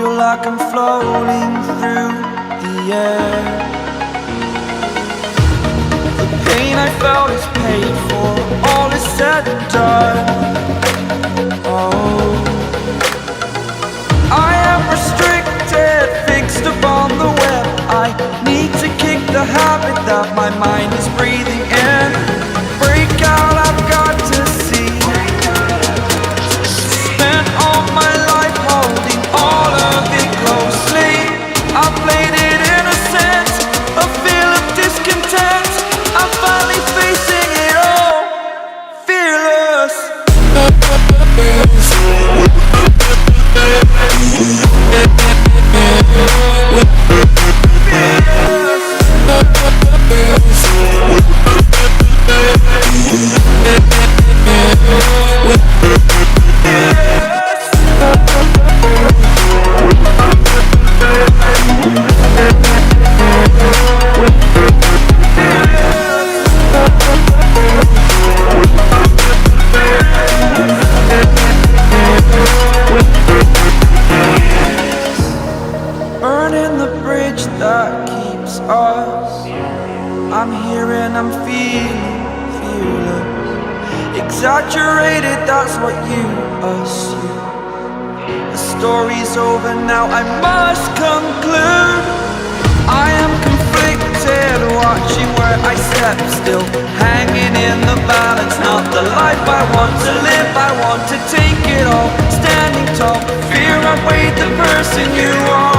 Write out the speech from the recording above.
feel like I'm floating through the air. The pain I felt is paid for, all is said and done. Oh, I am restricted, fixed upon the web. I need to kick the habit that my mind is breathing in. Break out, I've got to see. Spent all my life holding all of it closely. I played it innocent, a feel of discontent. I'm finally facing it all, fearless. Burning the bridge that keeps us. I'm here and I'm feeling fearless. Exaggerated, that's what you assume. The story's over now, I must conclude. I am conflicted, watching where I step still, hanging in the balance. Not the life I want to live, I want to take it all. Standing tall, fear I weighed the person you are.